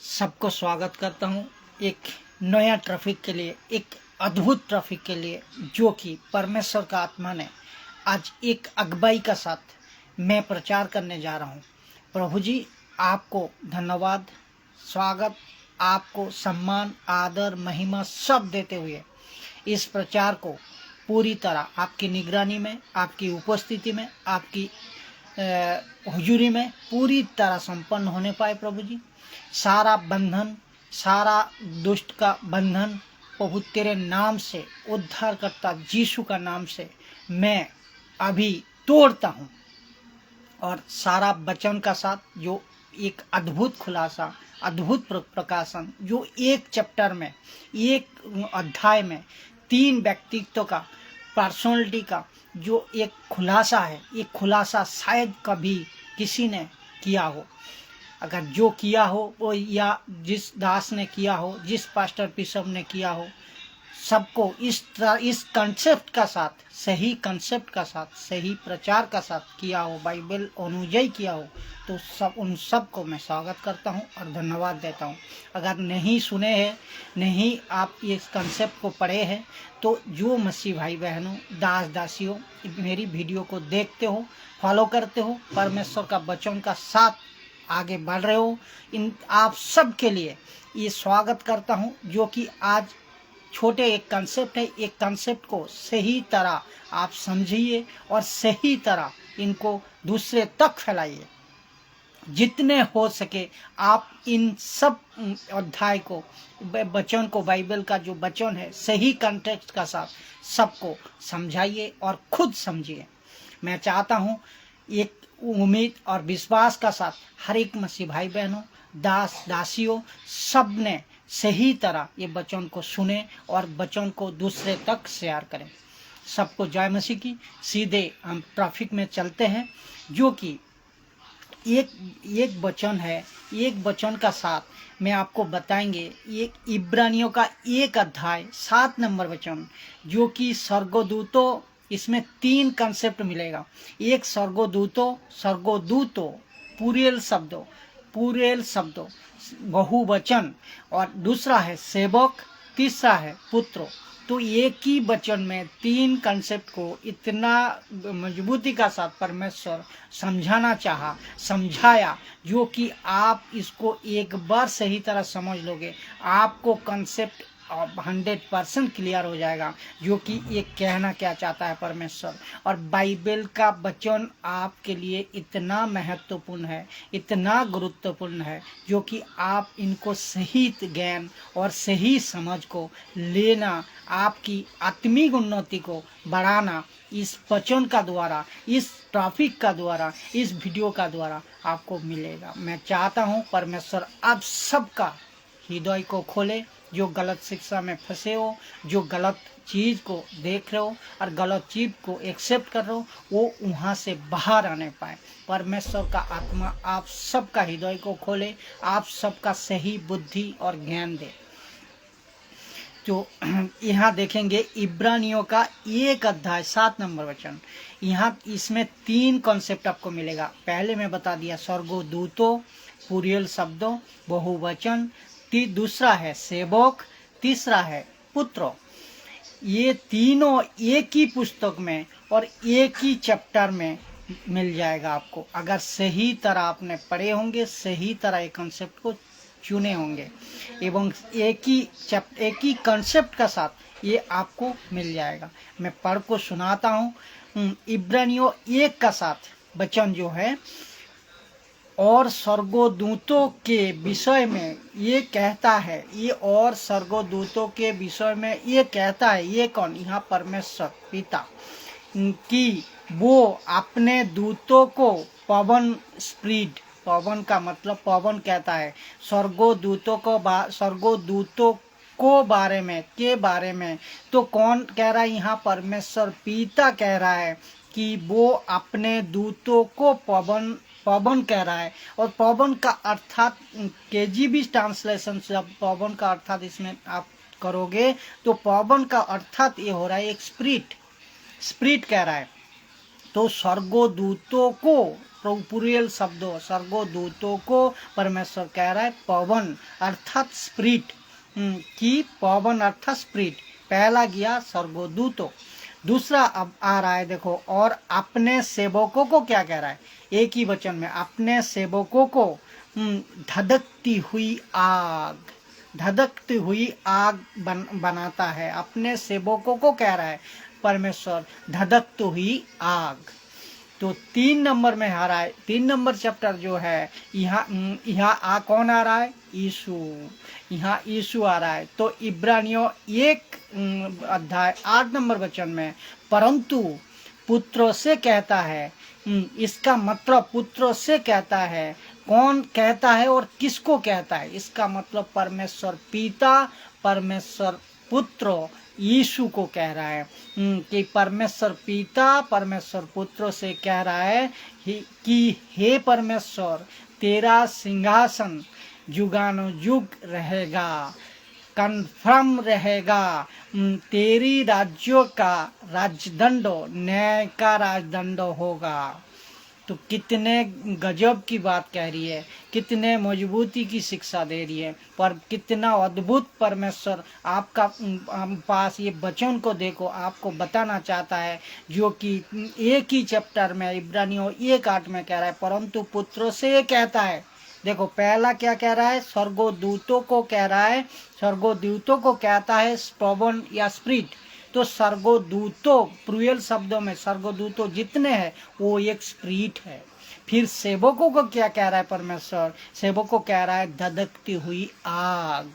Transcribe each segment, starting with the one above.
सबको स्वागत करता हूं एक नया ट्रैफिक के लिए, एक अद्भुत ट्रैफिक के लिए जो कि परमेश्वर का आत्मा ने आज एक अगुवाई का साथ मैं प्रचार करने जा रहा हूं। प्रभु जी आपको धन्यवाद, स्वागत, आपको सम्मान, आदर, महिमा सब देते हुए इस प्रचार को पूरी तरह आपकी निगरानी में, आपकी उपस्थिति में, आपकी हुजूरी में पूरी तरह संपन्न होने पाए। प्रभु जी सारा बंधन, सारा दुष्ट का बंधन प्रभु तेरे नाम से, उद्धारकर्ता यीशु का नाम से मैं अभी तोड़ता हूँ। और सारा वचन का साथ जो एक अद्भुत खुलासा, अद्भुत प्रकाशन, जो एक चैप्टर में, एक अध्याय में 3 व्यक्तित्व का, पर्सनालिटी का जो एक खुलासा है, एक खुलासा शायद कभी किसी ने किया हो। अगर जो किया हो वो, या जिस दास ने किया हो, जिस पास्टर बिशप ने किया हो, सबको इस कंसेप्ट का साथ, सही कंसेप्ट का साथ, सही प्रचार का साथ किया हो, बाइबल अनुयायी किया हो, तो सब उन सब को मैं स्वागत करता हूं और धन्यवाद देता हूं। अगर नहीं सुने हैं, नहीं आप इस कंसेप्ट को पढ़े हैं, तो जो मसीह भाई बहनों, दास दासियों मेरी वीडियो को देखते हो, फॉलो करते हो, परमेश्वर का वचन का साथ आगे बढ़ रहे हो, इन आप सब के लिए ये स्वागत करता हूं। जो कि आज छोटे एक कंसेप्ट है, एक कंसेप्ट को सही तरह आप समझिए और सही तरह इनको दूसरे तक फैलाइए। जितने हो सके आप इन सब अध्याय को, वचन को, बाइबल का जो वचन है सही कॉन्टेक्स्ट का साथ सबको समझाइए और खुद समझिए। मैं चाहता हूँ एक उम्मीद और विश्वास का साथ हर एक मसीह भाई बहनों, दास दासियों सब ने सही तरह ये वचन को सुने और वचन को दूसरे तक शेयर करें। सबको जय मसीह की। सीधे हम ट्रैफिक में चलते हैं, जो कि एक वचन है, एक वचन का साथ मैं आपको बताएंगे। एक इब्रानियों का 1 अध्याय 7 नंबर वचन, जो कि स्वर्गदूतों, इसमें 3 कंसेप्ट मिलेगा। एक स्वर्गदूतों पूरेल शब्दों बहुवचन, और दूसरा है सेवक, तीसरा है पुत्रो। तो एक ही वचन में 3 कंसेप्ट को इतना मजबूती का साथ परमेश्वर समझाया, जो कि आप इसको एक बार सही तरह समझ लोगे, आपको कंसेप्ट 100% क्लियर हो जाएगा, जो कि ये कहना क्या चाहता है परमेश्वर। और बाइबल का वचन आपके लिए इतना महत्वपूर्ण है, इतना गुरुत्वपूर्ण है, जो कि आप इनको सही ज्ञान और सही समझ को लेना, आपकी आत्मिक उन्नति को बढ़ाना इस वचन का द्वारा, इस ट्रैफिक का द्वारा, इस वीडियो का द्वारा आपको मिलेगा। मैं चाहता हूँ परमेश्वर आप सबका हृदय को खोले, जो गलत शिक्षा में फंसे हो, जो गलत चीज़ को देख रहे हो और गलत चीज़ को एक्सेप्ट कर रहे हो, वो वहाँ से बाहर आने पाए। परमेश्वर का आत्मा आप सबका हृदय को खोले, आप सबका सही बुद्धि और ज्ञान दे। तो यहाँ देखेंगे इब्रानियों का 1 अध्याय 7 नंबर वचन। यहाँ इसमें 3 कॉन्सेप्ट आपको मिलेगा। पहले मैं बता दिया स्वर्गदूतों, पुरियल शब्दों, बहुवचन, दूसरा है सेवक, तीसरा है पुत्रो। ये तीनों एक ही पुस्तक में और एक ही चैप्टर में मिल जाएगा आपको, अगर सही तरह आपने पढ़े होंगे, सही तरह एक कॉन्सेप्ट को चुने होंगे, एवं एक ही कॉन्सेप्ट का साथ ये आपको मिल जाएगा। मैं पढ़ को सुनाता हूँ। इब्रानियों 1 का साथ वचन जो है, और स्वर्गदूतों के विषय में ये कहता है, ये और स्वर्गदूतों के विषय में ये कहता है, ये कौन? यहाँ परमेश्वर पिता, कि वो अपने दूतों को पवन स्प्रीड, पवन का मतलब पवन कहता है, स्वर्गदूतों को बारे में, के बारे में। तो कौन कह रहा है? यहाँ परमेश्वर पिता कह रहा है कि वो अपने दूतों को पवन कह रहा है। और पवन का अर्थात KJV ट्रांसलेशन से अब पवन का अर्थात इसमें आप करोगे तो पवन का अर्थात ये हो रहा है एक स्पिरिट कह रहा है। तो स्वर्गदूतों को पुरियल शब्दों स्वर्गदूतों को परमेश्वर कह रहा है पवन अर्थात स्पिरिट, कि पवन अर्थात स्पिरिट। पहला गया स्वर्गदूतों, दूसरा अब आ रहा है देखो, और अपने सेवकों को क्या कह रहा है, एक ही वचन में, अपने सेवकों को धधकती हुई आग, धधकती हुई आग बनाता है। अपने सेवकों को कह रहा है परमेश्वर धधकती हुई आग। तो 3 नंबर में आ रहा है, 3 नंबर चैप्टर जो है, यहाँ कौन आ रहा है, यीशु, यहाँ यीशु आ रहा है। तो इब्रानियों 1 अध्याय 8 नंबर वचन में परंतु पुत्रों से कहता है, इसका मतलब पुत्रों से कहता है, कौन कहता है और किसको कहता है, इसका मतलब परमेश्वर पिता परमेश्वर पुत्र यीशु को कह रहा है, कि परमेश्वर पिता परमेश्वर पुत्र से कह रहा है कि हे परमेश्वर तेरा सिंहासन युगानुयुग रहेगा, कन्फर्म रहेगा, तेरी राज्यों का राजदंड न्याय का राजदंड होगा। तो कितने गजब की बात कह रही है, कितने मजबूती की शिक्षा दे रही है, पर कितना अद्भुत परमेश्वर आपका पास ये वचन को देखो आपको बताना चाहता है, जो कि एक ही चैप्टर में इब्रानियों 1:8 में कह रहा है परंतु पुत्रों से ये कहता है। देखो पहला क्या कह रहा है, स्वर्गदूतों को कह रहा है, स्वर्गदूतों को कहता है पवन या स्पिरिट। तो स्वर्गदूतों प्लूरल शब्दों में स्वर्गदूतों जितने हैं वो एक स्पिरिट है। फिर सेवकों को क्या कह रहा है परमेश्वर, सेवकों को कह रहा है धधकती हुई आग।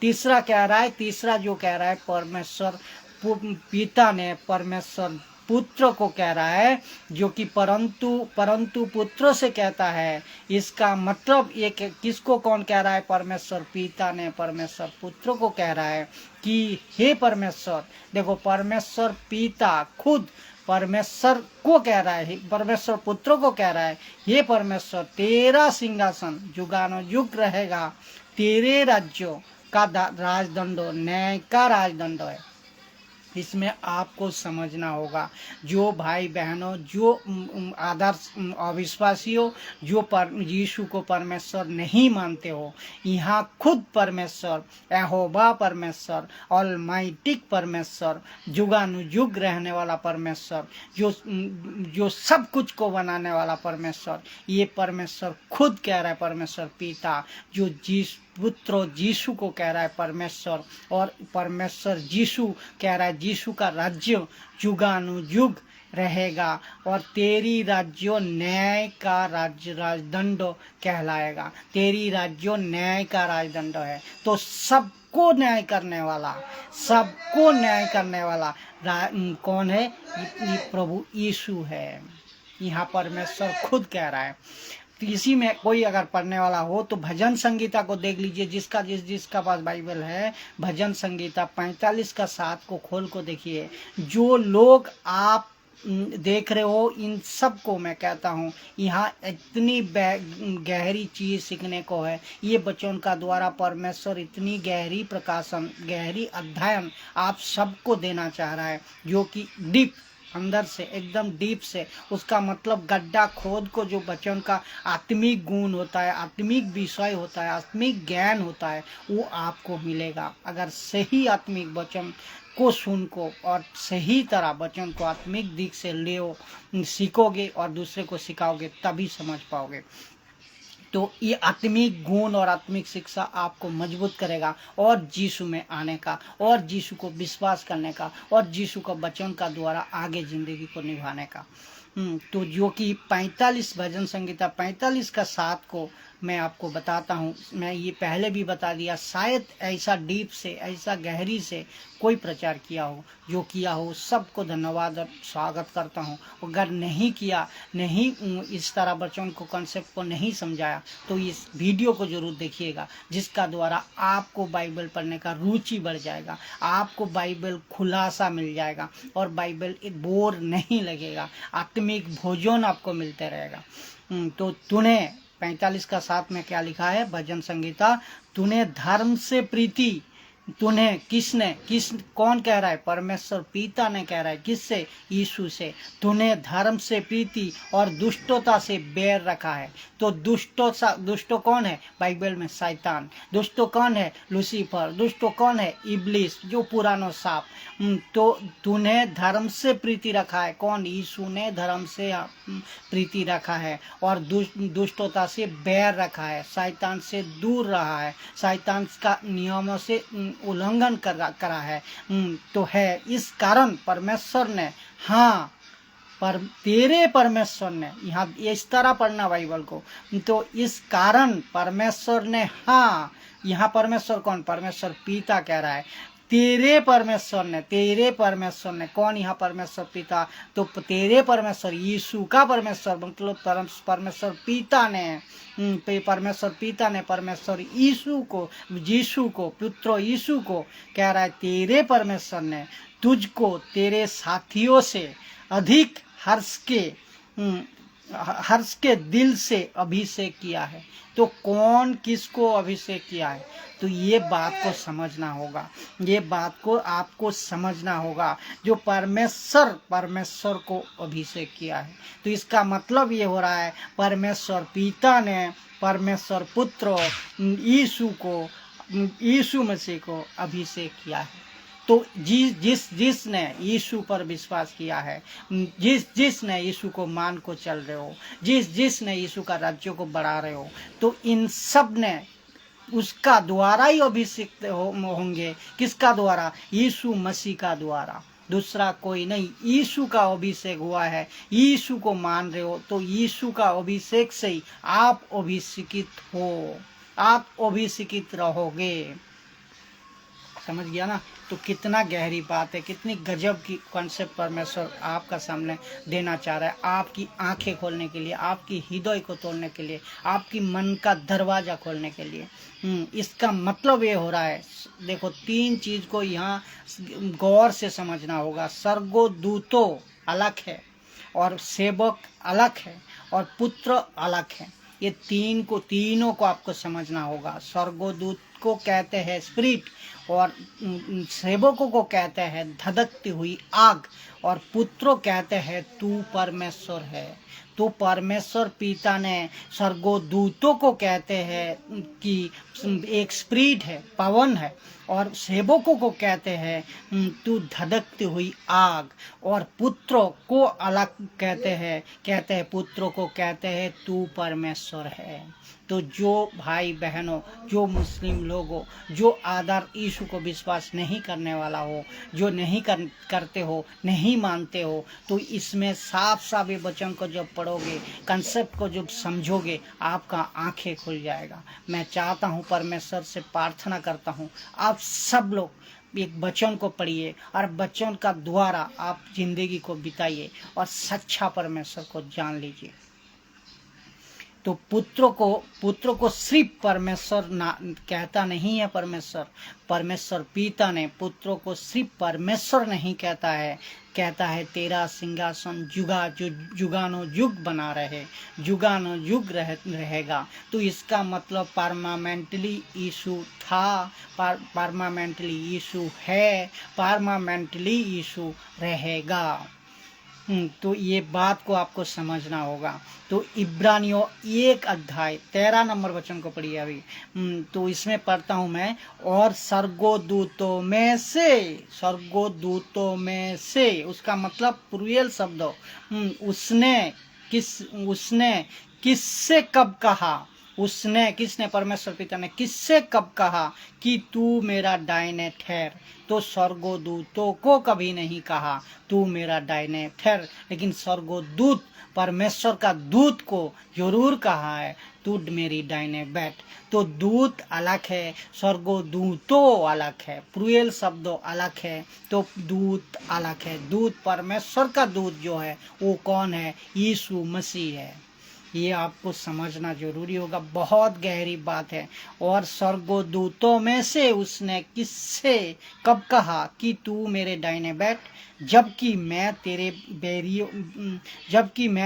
तीसरा कह रहा है, तीसरा जो कह रहा है परमेश्वर पिता ने परमेश्वर पुत्र को कह रहा है, जो कि परंतु पुत्र से कहता है। इसका मतलब ये किसको कौन कह रहा है, परमेश्वर पिता ने परमेश्वर पुत्र को कह रहा है कि हे परमेश्वर, देखो परमेश्वर पिता खुद परमेश्वर को कह रहा है, परमेश्वर पुत्र को कह रहा है हे परमेश्वर तेरा सिंहासन युगानुयुग रहेगा, तेरे राज्यों का राजदंड न्याय का राजदंड है। इसमें आपको समझना होगा, जो भाई बहनों, जो आदर्श अविश्वासियों, जो यीशु को परमेश्वर नहीं मानते हो, यहाँ खुद परमेश्वर यहोवा परमेश्वर ऑलमाइटी परमेश्वर युगानुयुग रहने वाला परमेश्वर, जो सब कुछ को बनाने वाला परमेश्वर, ये परमेश्वर खुद कह रहा है, परमेश्वर पिता जो पुत्र यीशु को कह रहा है परमेश्वर, और परमेश्वर यीशु कह रहा है यीशु का राज्य युगानुयुग रहेगा और तेरी राज्य न्याय का राजदंड कहलाएगा। तेरी राज्य न्याय का राजदंड है। तो सबको न्याय करने वाला, सबको न्याय करने वाला कौन है, ये प्रभु यीशु है। यहाँ परमेश्वर खुद कह रहा है। तो इसी में कोई अगर पढ़ने वाला हो तो भजन संगीता को देख लीजिए, जिसका पास बाइबल है, भजन संगीता 45 का 7 को खोल को देखिए। जो लोग आप देख रहे हो, इन सब को मैं कहता हूँ यहाँ इतनी गहरी चीज सीखने को है। ये वचन का द्वारा परमेश्वर इतनी गहरी प्रकाशन, गहरी अध्ययन आप सबको देना चाह रहा है, जो कि डीप अंदर से, एकदम डीप से, उसका मतलब गड्ढा खोद को जो वचन का आत्मिक गुण होता है, आत्मिक विषय होता है, आत्मिक ज्ञान होता है, वो आपको मिलेगा अगर सही आत्मिक वचन को सुन को और सही तरह वचन को आत्मिक दिख से ले सीखोगे और दूसरे को सिखाओगे, तभी समझ पाओगे। तो ये आत्मिक गुण और आत्मिक शिक्षा आपको मजबूत करेगा और यीशु में आने का, और यीशु को विश्वास करने का, और यीशु का वचन का द्वारा आगे जिंदगी को निभाने का। तो जो कि 45 भजन संगीता 45 का 7 को मैं आपको बताता हूँ। मैं ये पहले भी बता दिया, शायद ऐसा डीप से, ऐसा गहरी से कोई प्रचार किया हो, जो किया हो सबको धन्यवाद और स्वागत करता हूँ। अगर नहीं किया, नहीं इस तरह वचन को, कंसेप्ट को नहीं समझाया, तो इस वीडियो को जरूर देखिएगा, जिसका द्वारा आपको बाइबल पढ़ने का रुचि बढ़ जाएगा, आपको बाइबल खुलासा मिल जाएगा और बाइबल बोर नहीं लगेगा, आत्मिक भोजन आपको मिलते रहेगा। तो तूने 45 का 7 में क्या लिखा है भजन संगीता, तूने धर्म से प्रीति तूने कौन कह रहा है? परमेश्वर पिता ने कह रहा है। किससे? यीशु से। तूने धर्म से प्रीति और दुष्टता से बैर रखा है। तो दुष्टो कौन है? बाइबल में शैतान। दुष्टो कौन है? लूसीफर। दुष्टो कौन है? इब्लिस, जो पुरानो सांप। तो तूने धर्म से प्रीति रखा है। कौन? यीशु ने धर्म से प्रीति रखा है और दुष्टता से बैर रखा है, शैतान से दूर रहा है, शैतान का नियमों से उल्लंघन करा है। तो है इस कारण परमेश्वर ने, हाँ, पर तेरे परमेश्वर ने, यहाँ इस तरह पढ़ना बाइबल को, तो इस कारण परमेश्वर ने, हाँ, यहाँ परमेश्वर कौन? परमेश्वर पिता कह रहा है। तेरे परमेश्वर ने कौन? यहाँ परमेश्वर पिता। तो तेरे परमेश्वर, यीशु का परमेश्वर, मतलब परमेश्वर पिता ने, परमेश्वर यीशु को पुत्र यीशु को कह रहा है, तेरे परमेश्वर ने तुझको तेरे साथियों से अधिक हर्ष के दिल से अभिषेक किया है। तो कौन किसको अभिषेक किया है? तो ये बात को समझना होगा, ये बात को आपको समझना होगा। जो परमेश्वर को अभिषेक किया है, तो इसका मतलब ये हो रहा है परमेश्वर पिता ने परमेश्वर पुत्र यीशु मसीह को अभिषेक किया है। तो जिसने यीशु पर विश्वास किया है, जिसने यीशु को मान को चल रहे हो, जिसने यीशु का राज्य को बढ़ा रहे हो, तो इन सब ने उसका द्वारा ही अभिषेक होंगे। किसका द्वारा? यीशु मसीह का द्वारा, दूसरा कोई नहीं। यीशु का अभिषेक हुआ है, यीशु को मान रहे हो, तो यीशु का अभिषेक से ही आप अभिषेकित हो, आप अभिषेकित रहोगे। समझ गया ना? तो कितना गहरी बात है, कितनी गजब की कॉन्सेप्ट परमेश्वर आपका सामने देना चाह रहा है, आपकी आंखें खोलने के लिए, आपकी हृदय को तोड़ने के लिए, आपकी मन का दरवाजा खोलने के लिए। इसका मतलब ये हो रहा है, देखो, 3 चीज को यहाँ गौर से समझना होगा। स्वर्गदूतों अलग है और सेवक अलग है और पुत्र अलग है। ये तीनों को आपको समझना होगा। स्वर्गदूत को कहते हैं स्पिरिट, और सेवकों को कहते हैं धधकती हुई आग, और पुत्रों कहते हैं तू परमेश्वर है। तो परमेश्वर पिता ने स्वर्गदूतों को कहते हैं कि एक स्पिरिट है, पवन है, और सेवकों को कहते हैं तू धधकती हुई आग, और पुत्रों को अलग कहते हैं पुत्रों को कहते हैं तू परमेश्वर है। तो जो भाई बहनों, जो मुस्लिम लोगों, जो आदर यीशु को विश्वास नहीं करने वाला हो, जो नहीं करते हो, नहीं मानते हो, तो इसमें साफ ये वचन को जब पढ़ोगे, कंसेप्ट को जब समझोगे, आपका आंखें खुल जाएगा। मैं चाहता हूँ, परमेश्वर से प्रार्थना करता हूँ, आप सब लोग एक वचन को पढ़िए और वचन का द्वारा आप जिंदगी को बिताइए और सच्चा परमेश्वर को जान लीजिए। तो पुत्र को सिर्फ परमेश्वर कहता नहीं है। परमेश्वर पिता ने पुत्रों को सिर्फ परमेश्वर नहीं कहता है तेरा सिंहासन जुगानो युग बना रहे, जुगानो युग रहेगा। तो इसका मतलब परमानेंटली यीशु था, परमानेंटली यीशु है, परमानेंटली यीशु रहेगा। तो ये बात को आपको समझना होगा। तो इब्रानियों 1 अध्याय 13 नंबर वचन को पढ़िए अभी। तो इसमें पढ़ता हूं मैं, और स्वर्गदूतों में से, उसका मतलब प्लूरल शब्द, उसने किससे कब कहा? किसने? परमेश्वर पिता ने किससे कब कहा कि तू मेरा दाहिने ठहर? तो स्वर्गदूतों को कभी नहीं कहा तू मेरा दाहिने ठहर, लेकिन स्वर्गदूत, परमेश्वर का दूत को जरूर कहा है तू मेरी दाहिने बैठ। तो दूत अलग है, स्वर्गदूतों अलग है, प्लूरल शब्दों अलग है, तो दूत अलग है। दूत, परमेश्वर का दूत जो है वो कौन है? यीशु मसीह है। ये आपको समझना जरूरी होगा, बहुत गहरी बात है। और स्वर्गदूतों में से उसने किससे कब कहा कि तू मेरे दाहिने बैठ, जबकि मैं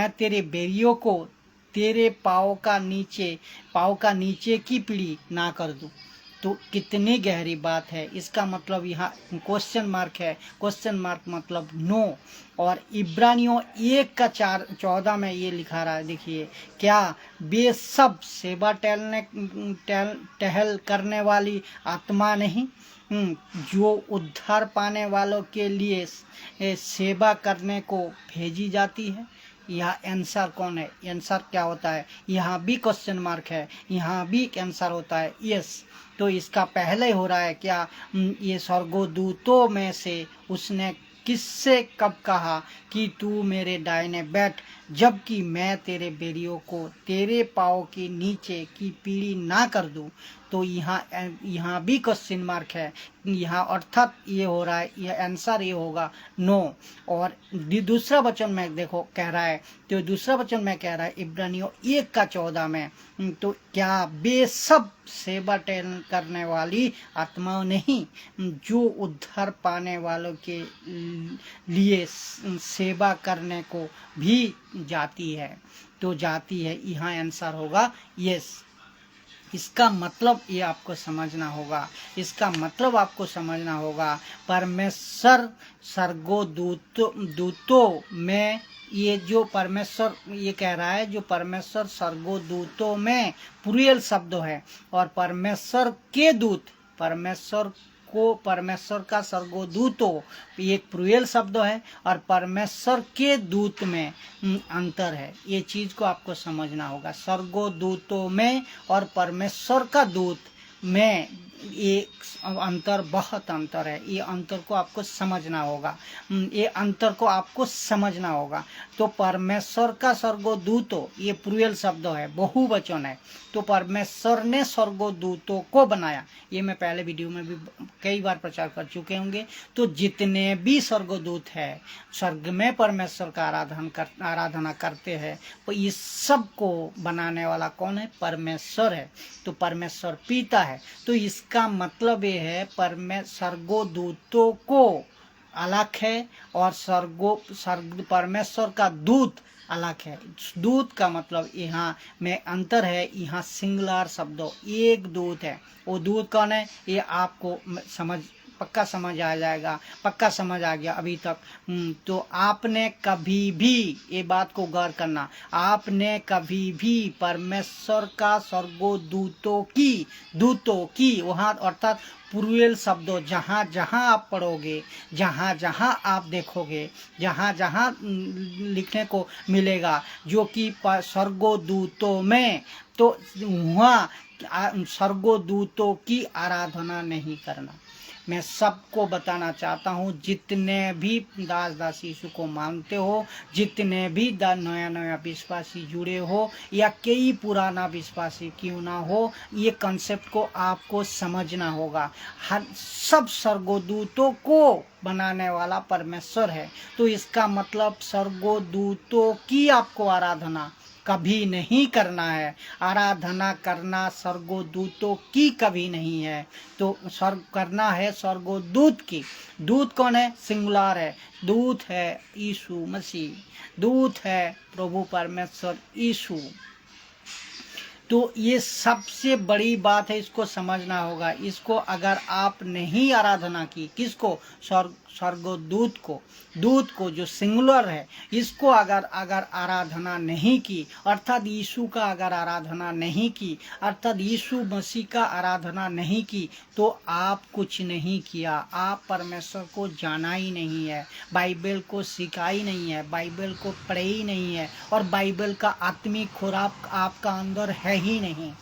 तेरे बैरियों को तेरे पाँव का नीचे की पीढ़ी ना कर दूं। तो कितनी गहरी बात है। इसका मतलब यहाँ क्वेश्चन मार्क है, क्वेश्चन मार्क मतलब नो। और इब्रानियों 1:14 में ये लिखा रहा है, देखिए, क्या वे सब सेवा टहल करने वाली आत्मा नहीं जो उद्धार पाने वालों के लिए सेवा करने को भेजी जाती है। यहाँ आंसर कौन है, आंसर क्या होता है, यहाँ भी क्वेश्चन मार्क है, यहाँ भी आंसर होता है यस। तो इसका पहले हो रहा है क्या, ये स्वर्गदूतों में से उसने किससे कब कहा कि तू मेरे दाहिने बैठ, जबकि मैं तेरे बेरियों को तेरे पाँव के नीचे की पीढ़ी ना कर दूं। तो यहाँ भी क्वेश्चन मार्क है, यहाँ अर्थात ये हो रहा है, ये आंसर ये होगा नो। और दूसरा वचन में देखो कह रहा है, तो दूसरा वचन में कह रहा है इब्रानियों 1:14 में, तो क्या वे सब सेवा करने वाली आत्माओं नहीं जो उद्धार पाने वालों के लिए सेवा करने को भी जाती है। तो जाती है, यहाँ आंसर होगा यस। इसका मतलब ये आपको समझना होगा, इसका मतलब आपको समझना होगा, परमेश्वर स्वर्गदूतों में, ये जो परमेश्वर ये कह रहा है, जो परमेश्वर स्वर्गदूतों में प्लूरल शब्द है, और परमेश्वर के दूत, परमेश्वर का स्वर्गदूतों एक प्लूरल शब्द है, और परमेश्वर के दूत में अंतर है। ये चीज को आपको समझना होगा, स्वर्गदूतों में और परमेश्वर का दूत में ये अंतर, बहुत अंतर है। ये अंतर को आपको समझना होगा, ये अंतर को आपको समझना होगा। तो परमेश्वर का स्वर्गदूतों ये प्लूरल शब्द है, बहुवचन है। तो परमेश्वर ने स्वर्गदूतों को बनाया, ये मैं पहले वीडियो में भी कई बार प्रचार कर चुके होंगे। तो जितने भी स्वर्गदूत है स्वर्ग में परमेश्वर का आराधना करते हैं, तो इस सब को बनाने वाला कौन है, परमेश्वर है। तो परमेश्वर पिता है। तो इसका मतलब ये है स्वर्गदूतों को अलग है, और परमेश्वर का दूत अलग है। दूत का मतलब यहाँ में अंतर है, यहाँ सिंगुलर शब्दों एक दूत है। वो दूत कौन है, ये आपको पक्का समझ आ जाएगा, पक्का समझ आ गया अभी तक। तो आपने कभी भी, ये बात को गौर करना, आपने कभी भी परमेश्वर का स्वर्गदूतों की वहाँ अर्थात प्लूरल शब्दों जहाँ जहाँ आप पढ़ोगे, जहाँ जहाँ आप देखोगे, जहाँ जहाँ लिखने को मिलेगा जो कि स्वर्गदूतों में, तो वहाँ स्वर्गदूतों की आराधना नहीं करना। मैं सबको बताना चाहता हूँ, जितने भी दास दासी यीशु को मानते हो, जितने भी नया विश्वासी जुड़े हो, या कई पुराना विश्वासी क्यों ना हो, ये कंसेप्ट को आपको समझना होगा। हर सब स्वर्गदूतों को बनाने वाला परमेश्वर है। तो इसका मतलब स्वर्गदूतों की आपको आराधना कभी नहीं करना है, आराधना करना स्वर्गदूतों की कभी नहीं है। तो स्वर्ग करना है स्वर्गदूत की। दूत कौन है, सिंगुलर है, दूत है यीशु मसीह, दूत है प्रभु परमेश्वर यीशु। तो ये सबसे बड़ी बात है, इसको समझना होगा। इसको अगर आप नहीं आराधना की, किसको, दूत को जो सिंगुलर है, इसको अगर आराधना नहीं की, अर्थात यीशु का अगर आराधना नहीं की, अर्थात यीशु मसीह का आराधना नहीं की, तो आप कुछ नहीं किया, आप परमेश्वर को जाना ही नहीं है, बाइबल को सीखा ही नहीं है, बाइबल को पढ़े ही नहीं है, और बाइबल का आत्मिक खुराक आपका अंदर है ही नहीं।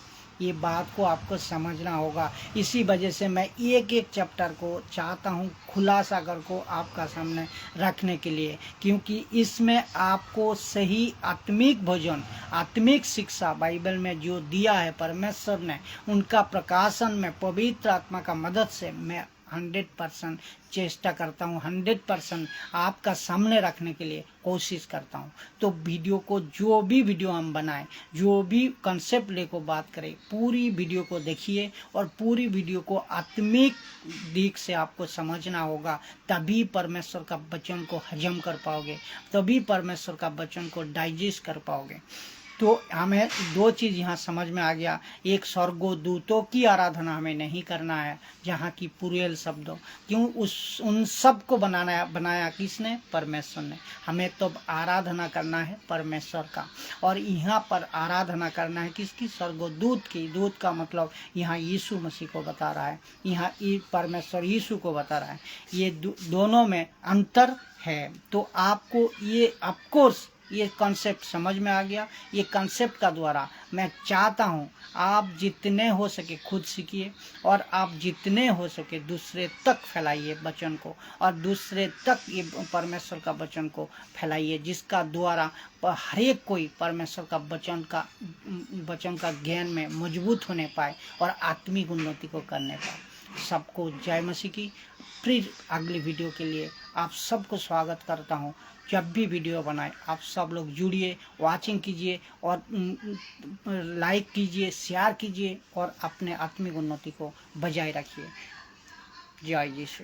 ये बात को आपको समझना होगा। इसी वजह से मैं एक एक चैप्टर को चाहता हूँ खुलासा कर को आपका सामने रखने के लिए, क्योंकि इसमें आपको सही आत्मिक भोजन, आत्मिक शिक्षा बाइबल में जो दिया है परमेश्वर ने, उनका प्रकाशन में पवित्र आत्मा का मदद से मैं 100% चेष्टा करता हूँ, 100% आपका सामने रखने के लिए कोशिश करता हूँ। तो वीडियो को, जो भी वीडियो हम बनाएं, जो भी कंसेप्ट लेकर बात करें, पूरी वीडियो को देखिए, और पूरी वीडियो को आत्मिक दिख से आपको समझना होगा। तभी परमेश्वर का वचन को हजम कर पाओगे, तभी परमेश्वर का वचन को डाइजेस्ट कर पाओगे। तो हमें दो चीज़ यहाँ समझ में आ गया। एक, स्वर्गदूतों की आराधना हमें नहीं करना है, जहाँ की पुरेल शब्दों, क्यों उन सब को बनाया किसने? परमेश्वर ने। हमें तो आराधना करना है परमेश्वर का, और यहाँ पर आराधना करना है किसकी? स्वर्गदूत की। दूत का मतलब यहाँ यीशु मसीह को बता रहा है, यहाँ परमेश्वर यीशु को बता रहा है। ये दोनों में अंतर है। तो आपको ये ऑफकोर्स ये कॉन्सेप्ट समझ में आ गया। ये कॉन्सेप्ट का द्वारा मैं चाहता हूँ आप जितने हो सके खुद सीखिए, और आप जितने हो सके दूसरे तक फैलाइए वचन को, और दूसरे तक ये परमेश्वर का वचन को फैलाइए, जिसका द्वारा हर एक कोई परमेश्वर का वचन का ज्ञान में मजबूत होने पाए और आत्मिक उन्नति को करने पाए। सबको जय मसीह की। फिर अगली वीडियो के लिए आप सबको स्वागत करता हूँ। जब भी वीडियो बनाए आप सब लोग जुड़िए, वाचिंग कीजिए, और लाइक कीजिए, शेयर कीजिए, और अपने आत्मिक उन्नति को बजाय रखिए। जय यीशु।